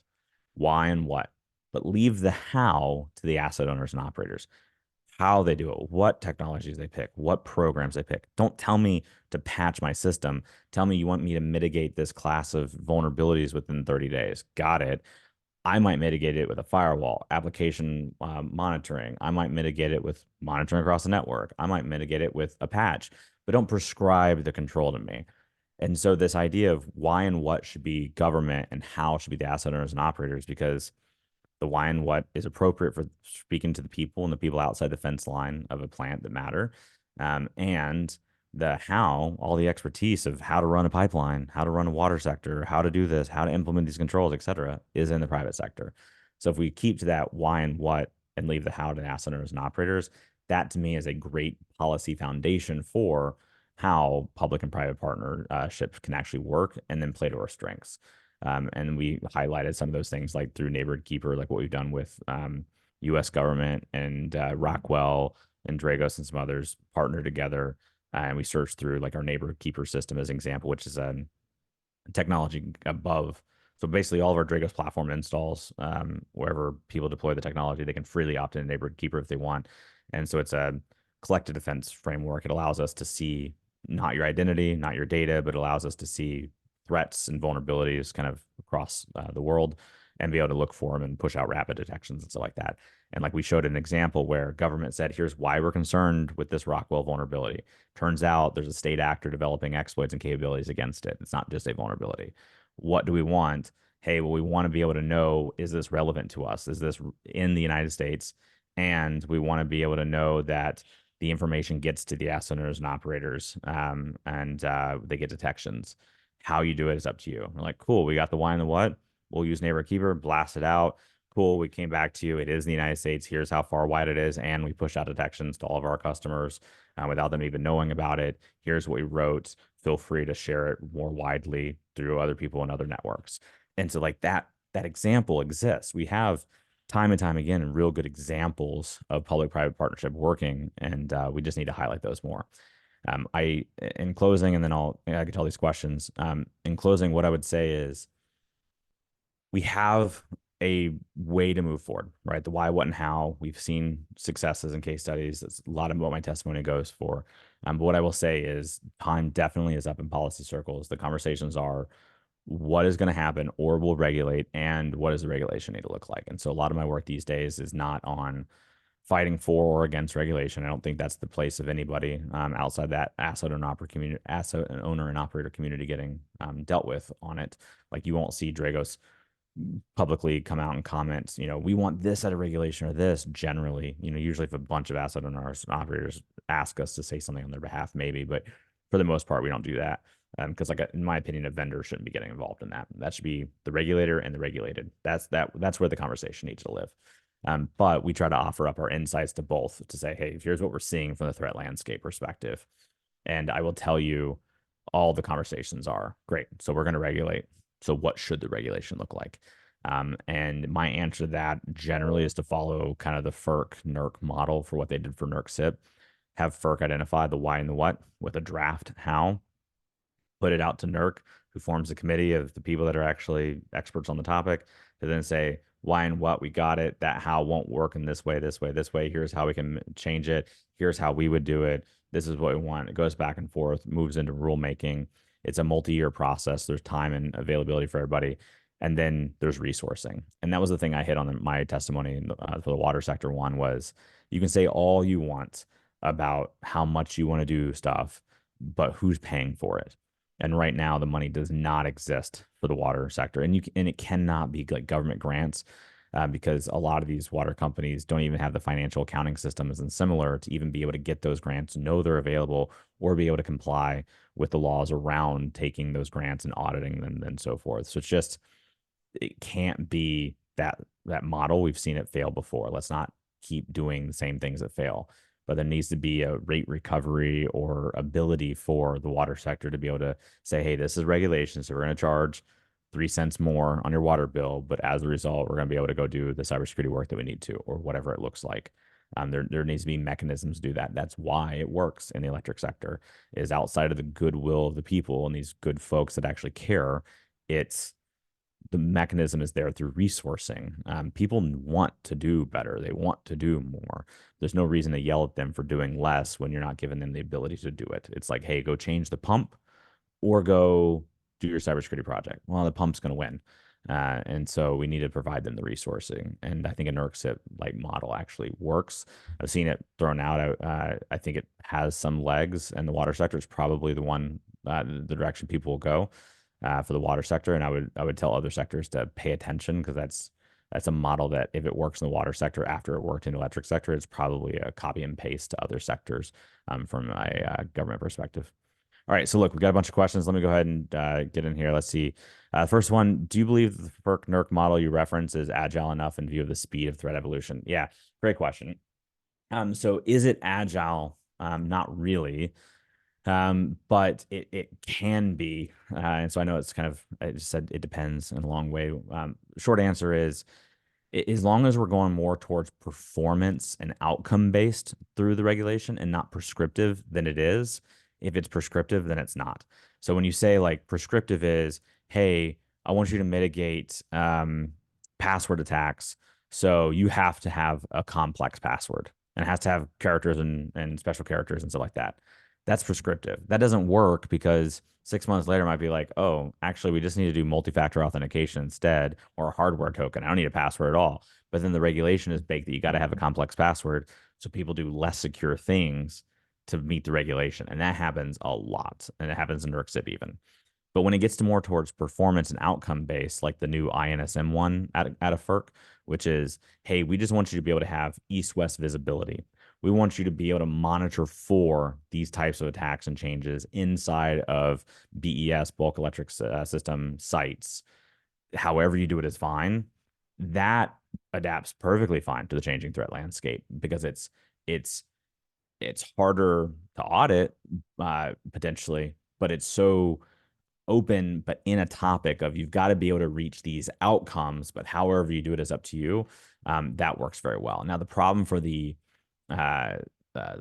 Why and what, but leave the how to the asset owners and operators. How they do it, what technologies they pick, what programs they pick. Don't tell me to patch my system. Tell me you want me to mitigate this class of vulnerabilities within 30 days. Got it. I might mitigate it with a firewall, application monitoring. I might mitigate it with monitoring across the network. I might mitigate it with a patch, but don't prescribe the control to me. And so this idea of why and what should be government and how should be the asset owners and operators, because the why and what is appropriate for speaking to the people and the people outside the fence line of a plant that matter. And the how, all the expertise of how to run a pipeline, how to run a water sector, how to do this, how to implement these controls, et cetera, is in the private sector. So if we keep to that why and what and leave the how to the asset owners and operators, that to me is a great policy foundation for how public and private partnerships can actually work and then play to our strengths. And we highlighted some of those things like through Neighborhood Keeper, like what we've done with U.S. government and Rockwell and Dragos and some others partner together. And we searched through like our Neighborhood Keeper system as an example, which is a technology above. So basically, all of our Dragos platform installs, wherever people deploy the technology, they can freely opt in Neighborhood Keeper if they want. And so it's a collective defense framework. It allows us to see not your identity, not your data, but allows us to see threats and vulnerabilities kind of across the world and be able to look for them and push out rapid detections and stuff like that. And like we showed an example where government said, here's why we're concerned with this Rockwell vulnerability. Turns out there's a state actor developing exploits and capabilities against it. It's not just a vulnerability. What do we want? Hey, well, we want to be able to know, is this relevant to us? Is this in the United States? And we want to be able to know that the information gets to the asset owners and operators, and they get detections. How you do it is up to you. We're like, cool, we got the why and the what. We'll use Neighbor Keeper, blast it out. Cool, we came back to you. It is the United States. Here's how far wide it is. And we push out detections to all of our customers without them even knowing about it. Here's what we wrote. Feel free to share it more widely through other people and other networks. And so like that example exists. We have time and time again real good examples of public-private partnership working, and we just need to highlight those more. In closing, and then I can tell these questions. In closing, what I would say is we have a way to move forward, right? The why, what, and how. We've seen successes and case studies. That's a lot of what my testimony goes for. But what I will say is time definitely is up in policy circles. The conversations are what is going to happen or will regulate and what does the regulation need to look like. And so a lot of my work these days is not on fighting for or against regulation. I don't think that's the place of anybody outside that asset and owner and operator community getting dealt with on it. Like you won't see Dragos publicly come out and comment, we want this out of regulation or this generally, usually if a bunch of asset owners and operators ask us to say something on their behalf, maybe, but for the most part, we don't do that. Because like in my opinion, a vendor shouldn't be getting involved in that. That should be the regulator and the regulated. That's where the conversation needs to live. But we try to offer up our insights to both to say, hey, here's what we're seeing from the threat landscape perspective. And I will tell you all the conversations are great. So we're going to regulate. So what should the regulation look like? And my answer to that generally is to follow kind of the FERC-NERC model for what they did for NERC-CIP. Have FERC identify the why and the what with a draft how, put it out to NERC, who forms the committee of the people that are actually experts on the topic, to then say, why and what, we got it. That how won't work in this way, this way, this way. Here's how we can change it. Here's how we would do it. This is what we want. It goes back and forth, moves into rulemaking. It's a multi-year process. There's time and availability for everybody. And then there's resourcing. And that was the thing I hit on my testimony for the water sector one was you can say all you want about how much you want to do stuff, but who's paying for it? And right now, the money does not exist for the water sector, and it cannot be like government grants. because a lot of these water companies don't even have the financial accounting systems and similar to even be able to get those grants, know they're available, or be able to comply with the laws around taking those grants and auditing them and so forth. So it's just, it can't be that model. We've seen it fail before. Let's not keep doing the same things that fail. But there needs to be a rate recovery or ability for the water sector to be able to say, hey, this is regulation, so we're going to charge 3 cents more on your water bill, but as a result, we're going to be able to go do the cybersecurity work that we need to, or whatever it looks like. There needs to be mechanisms to do that. That's why it works in the electric sector, is outside of the goodwill of the people and these good folks that actually care. It's the mechanism is there through resourcing. People want to do better. They want to do more. There's no reason to yell at them for doing less when you're not giving them the ability to do it. It's like, hey, go change the pump or go do your cybersecurity project. Well, the pump's going to win. And so we need to provide them the resourcing. And I think a NERC like model actually works. I've seen it thrown out. I think it has some legs, and the water sector is probably the one, the direction people will go for the water sector. And I would tell other sectors to pay attention, because that's a model that if it works in the water sector after it worked in the electric sector, it's probably a copy and paste to other sectors from a government perspective. All right, so look, we've got a bunch of questions. Let me go ahead and get in here. Let's see. First one, do you believe the FERC NERC model you reference is agile enough in view of the speed of threat evolution? Yeah, great question. So is it agile? Not really. But it can be. And so I know it's kind of, I just said it depends in a long way. Short answer is, as long as we're going more towards performance and outcome based through the regulation and not prescriptive, then it is. If it's prescriptive, then it's not. So when you say like prescriptive is, hey, I want you to mitigate password attacks, so you have to have a complex password and it has to have characters and special characters and stuff like that. That's prescriptive. That doesn't work, because 6 months later might be like, oh, actually, we just need to do multi-factor authentication instead, or a hardware token. I don't need a password at all. But then the regulation is baked that you got to have a complex password, so people do less secure things to meet the regulation. And that happens a lot. And it happens in NERC even. But when it gets to more towards performance and outcome based, like the new INSM one out of FERC, which is, hey, we just want you to be able to have east-west visibility. We want you to be able to monitor for these types of attacks and changes inside of BES, bulk electric system sites. However you do it is fine. That adapts perfectly fine to the changing threat landscape, because it's harder to audit potentially, but it's so open, but in a topic of, you've got to be able to reach these outcomes, but however you do it is up to you. That works very well. Now, the problem for the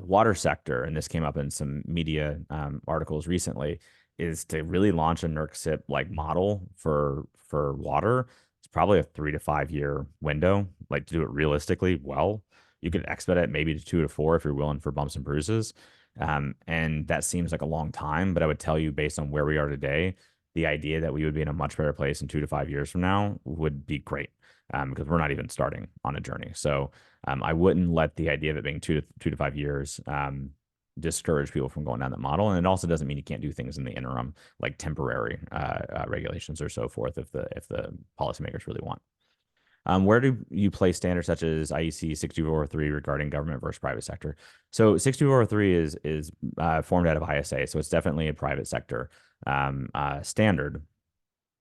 water sector, and this came up in some media articles recently, is to really launch a NERC like model for water. It's probably a 3 to 5 year window, like to do it realistically well. You could expedite it maybe to 2 to 4 if you're willing for bumps and bruises. And that seems like a long time, but I would tell you, based on where we are today, the idea that we would be in a much better place in 2 to 5 years from now would be great, because we're not even starting on a journey. So I wouldn't let the idea of it being 2 to 5 years discourage people from going down that model. And it also doesn't mean you can't do things in the interim, like temporary regulations or so forth, if the policymakers really want. Where do you place standards such as IEC 62403 regarding government versus private sector? So 62403 is formed out of ISA, so it's definitely a private sector standard.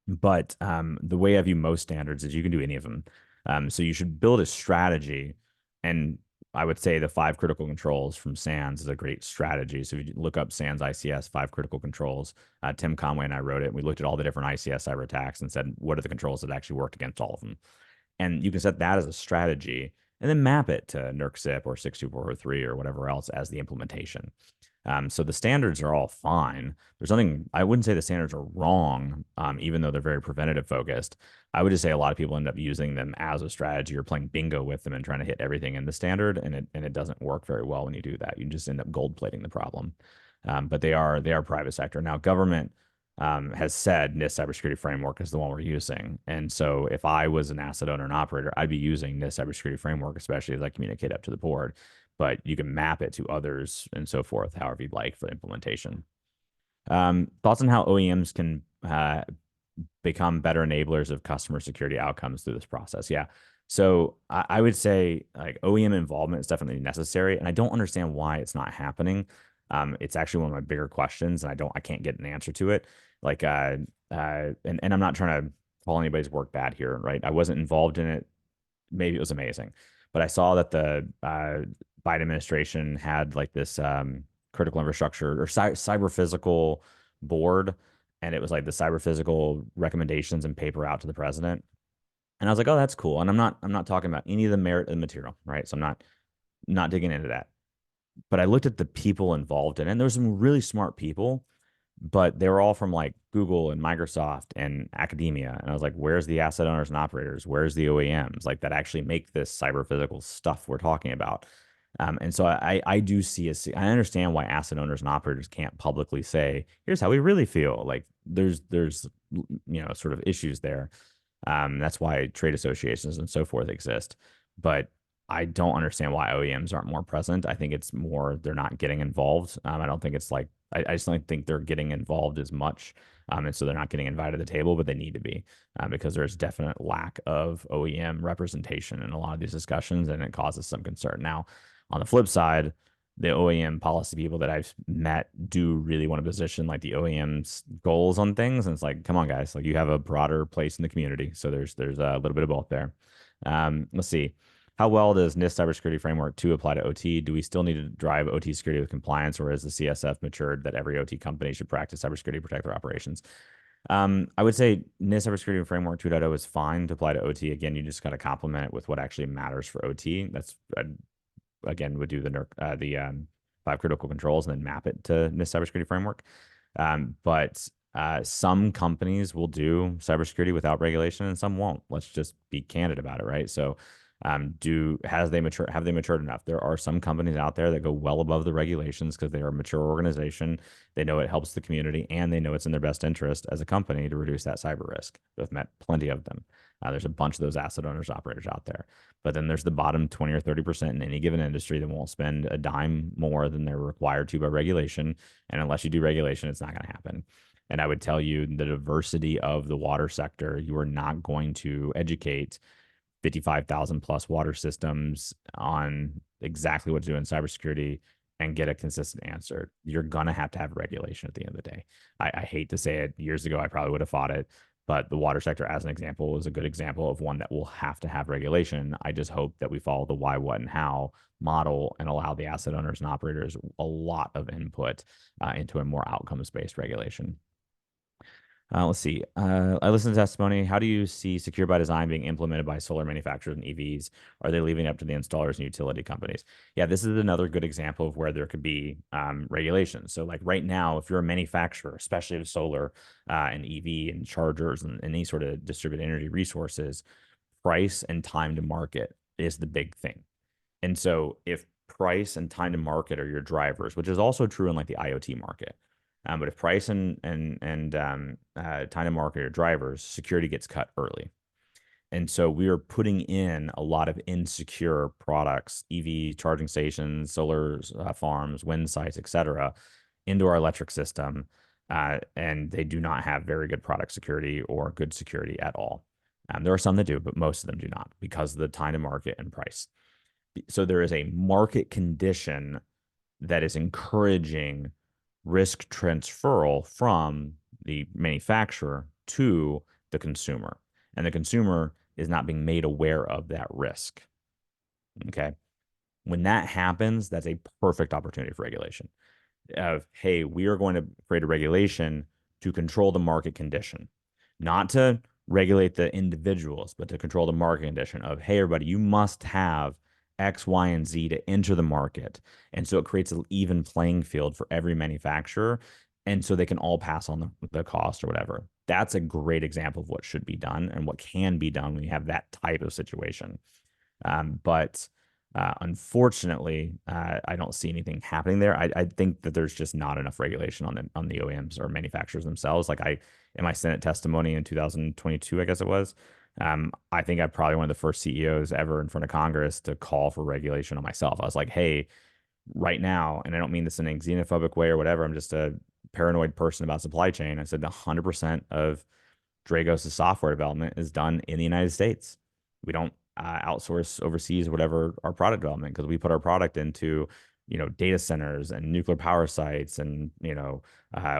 But the way I view most standards is you can do any of them. So you should build a strategy, and I would say the 5 critical controls from SANS is a great strategy. So if you look up SANS ICS 5 critical controls, Tim Conway and I wrote it. And we looked at all the different ICS cyber attacks and said, what are the controls that actually worked against all of them? And you can set that as a strategy and then map it to NERC or 62403 or whatever else as the implementation. So the standards are all fine. There's nothing, I wouldn't say the standards are wrong, even though they're very preventative focused. I would just say a lot of people end up using them as a strategy or playing bingo with them and trying to hit everything in the standard, and it doesn't work very well when you do that. You just end up gold plating the problem. But they are private sector. Now, government has said NIST cybersecurity framework is the one we're using. And so if I was an asset owner and operator, I'd be using NIST cybersecurity framework, especially as I communicate up to the board. But you can map it to others and so forth, however you'd like for implementation. Thoughts on how OEMs can become better enablers of customer security outcomes through this process? Yeah. So I would say like OEM involvement is definitely necessary, and I don't understand why it's not happening. It's actually one of my bigger questions, and I can't get an answer to it. Like, and I'm not trying to call anybody's work bad here, right? I wasn't involved in it. Maybe it was amazing, but I saw that the Biden administration had like this critical infrastructure or cyber physical board, and it was like the cyber physical recommendations and paper out to the president. And I was like, oh, that's cool. And I'm not talking about any of the merit of the material, right? So I'm not digging into that. But I looked at the people involved in it, and there's some really smart people, but they were all from like Google and Microsoft and academia. And I was like, where's the asset owners and operators? Where's the OEMs like that actually make this cyber physical stuff we're talking about? And so I do I understand why asset owners and operators can't publicly say, here's how we really feel. Like there's sort of issues there. That's why trade associations and so forth exist. But I don't understand why OEMs aren't more present. I think it's more they're not getting involved. I don't think it's like I just don't think they're getting involved as much. And so they're not getting invited to the table, but they need to be because there's definite lack of OEM representation in a lot of these discussions, and it causes some concern. Now, on the flip side, the OEM policy people that I've met do really want to position like the OEM's goals on things. And it's like, come on, guys, like you have a broader place in the community. So there's a little bit of both there. Let's see. How well does NIST Cybersecurity Framework 2 apply to OT? Do we still need to drive OT security with compliance, or has the CSF matured that every OT company should practice cybersecurity to protect their operations? I would say NIST Cybersecurity Framework 2.0 is fine to apply to OT. Again, you just got to complement it with what actually matters for OT. That's again would do the 5 critical controls and then map it to NIST Cybersecurity Framework. But some companies will do cybersecurity without regulation, and some won't. Let's just be candid about it, right? So, have they matured enough? There are some companies out there that go well above the regulations because they are a mature organization. They know it helps the community, and they know it's in their best interest as a company to reduce that cyber risk. We've met plenty of them. There's a bunch of those asset owners, operators out there. But then there's the bottom 20 or 30% in any given industry that won't spend a dime more than they're required to by regulation. And unless you do regulation, it's not going to happen. And I would tell you the diversity of the water sector, you are not going to educate 55,000 plus water systems on exactly what to do in cybersecurity and get a consistent answer. You're going to have regulation at the end of the day. I hate to say it. Years ago, I probably would have fought it. But the water sector, as an example, is a good example of one that will have to have regulation. I just hope that we follow the why, what, and how model and allow the asset owners and operators a lot of input into a more outcomes-based regulation. Let's see. I listened to testimony. How do you see secure by design being implemented by solar manufacturers and EVs? Are they leaving it up to the installers and utility companies? Yeah, this is another good example of where there could be regulations. So like right now, if you're a manufacturer, especially of solar and EV and chargers and any sort of distributed energy resources, price and time to market is the big thing. And so if price and time to market are your drivers, which is also true in like the IoT market, but if price and time to market are drivers, security gets cut early. And so we are putting in a lot of insecure products, EV charging stations, solar farms, wind sites, et cetera, into our electric system. And they do not have very good product security or good security at all. There are some that do, but most of them do not because of the time to market and price. So there is a market condition that is encouraging risk transferal from the manufacturer to the consumer. And the consumer is not being made aware of that risk. Okay. When that happens, that's a perfect opportunity for regulation. Of, hey, we are going to create a regulation to control the market condition, not to regulate the individuals, but to control the market condition of, hey, everybody, you must have X, Y, and Z to enter the market. And so it creates an even playing field for every manufacturer. And so they can all pass on the cost or whatever. That's a great example of what should be done and what can be done when you have that type of situation. But unfortunately, I don't see anything happening there. I think that there's just not enough regulation on the OEMs or manufacturers themselves. Like in my Senate testimony in 2022, I guess it was, I think I'm probably one of the first CEOs ever in front of Congress to call for regulation on myself. I was like, hey, right now, and I don't mean this in a xenophobic way or whatever, I'm just a paranoid person about supply chain. I said 100% of Dragos' software development is done in the United States. We don't outsource overseas whatever our product development, because we put our product into, data centers and nuclear power sites and,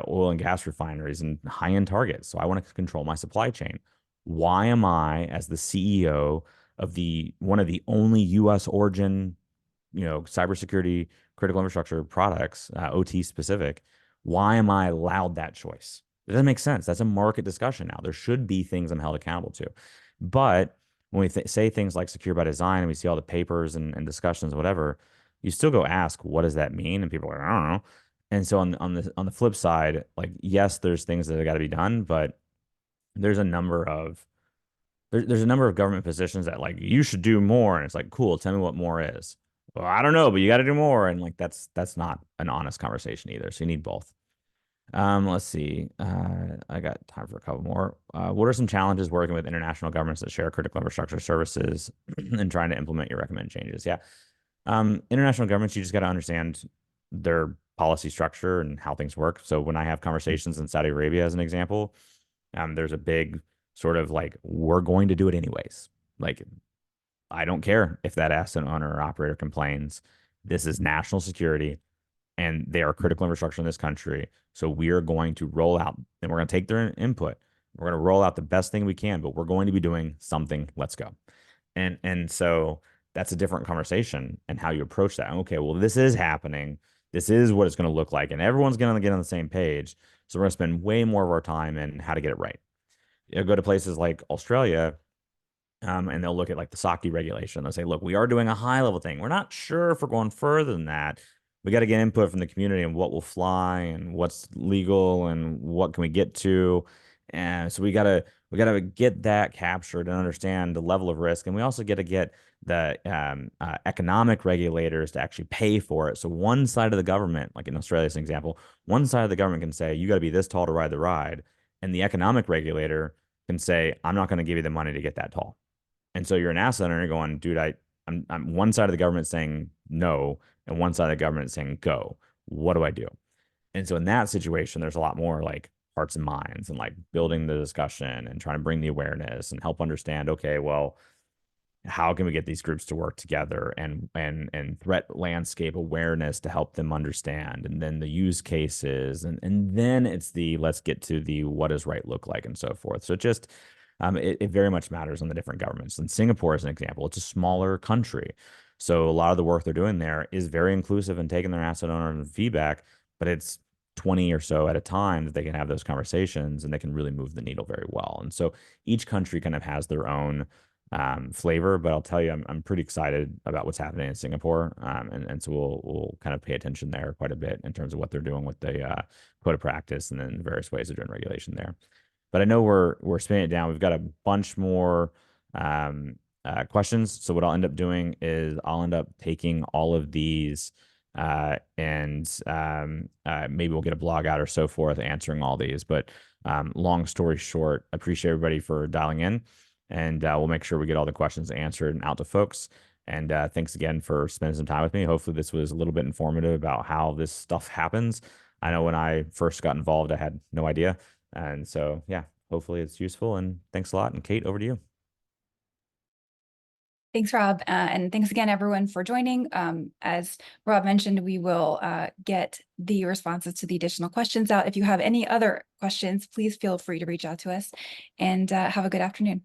oil and gas refineries and high-end targets. So I want to control my supply chain. Why am I, as the CEO of one of the only U.S. origin, cybersecurity critical infrastructure products, OT specific, why am I allowed that choice? It doesn't make sense. That's a market discussion now. There should be things I'm held accountable to. But when we say things like secure by design and we see all the papers and discussions, whatever, you still go ask, what does that mean? And people are like, I don't know. And so on the flip side, like, yes, there's things that have got to be done, but there's a number of there's a number of government positions that, like, you should do more. And it's like, cool, tell me what more is. Well, I don't know, but you got to do more. And like, that's not an honest conversation either. So you need both. Let's see. I got time for a couple more. What are some challenges working with international governments that share critical infrastructure services and trying to implement your recommended changes? Yeah. International governments, you just got to understand their policy structure and how things work. So when I have conversations in Saudi Arabia, as an example, there's a big sort of like, we're going to do it anyways. Like, I don't care if that asset owner or operator complains. This is national security and they are critical infrastructure in this country. So we are going to roll out and we're going to take their input. We're going to roll out the best thing we can, but we're going to be doing something. Let's go. And so that's a different conversation and how you approach that. Okay, well, this is happening. This is what it's going to look like. And everyone's going to get on the same page. So we're going to spend way more of our time in how to get it right. You go to places like Australia, and they'll look at like the SOC regulation. They'll say, look, we are doing a high level thing. We're not sure if we're going further than that. We got to get input from the community and what will fly and what's legal and what can we get to. And so we gotta get that captured and understand the level of risk. And we also get to get the economic regulators to actually pay for it. So one side of the government, like in Australia, as an example, one side of the government can say, you got to be this tall to ride the ride. And the economic regulator can say, I'm not going to give you the money to get that tall. And so you're an asset owner, you're going, dude, I'm one side of the government saying no, and one side of the government saying go. What do I do? And so in that situation, there's a lot more like hearts and minds and like building the discussion and trying to bring the awareness and help understand, okay, well, how can we get these groups to work together and threat landscape awareness to help them understand, and then the use cases, and then it's the let's get to the what does right look like and so forth. So it very much matters on the different governments. And Singapore, as an example, it's a smaller country. So a lot of the work they're doing there is very inclusive and taking their asset owner feedback, but it's 20 or so at a time that they can have those conversations and they can really move the needle very well. And so each country kind of has their own flavor, but I'll tell you, I'm pretty excited about what's happening in Singapore. And so we'll kind of pay attention there quite a bit in terms of what they're doing with the code of practice and then various ways of doing regulation there. But I know we're spinning it down. We've got a bunch more questions. So what I'll end up doing is I'll end up taking all of these and maybe we'll get a blog out or so forth answering all these. But long story short, I appreciate everybody for dialing in, and we'll make sure we get all the questions answered and out to folks. And thanks again for spending some time with me. Hopefully this was a little bit informative about how this stuff happens. I know when I first got involved, I had no idea. And so, yeah, hopefully it's useful. And thanks a lot. And Kate, over to you. Thanks, Rob. And thanks again, everyone, for joining. As Rob mentioned, we will get the responses to the additional questions out. If you have any other questions, please feel free to reach out to us, and have a good afternoon.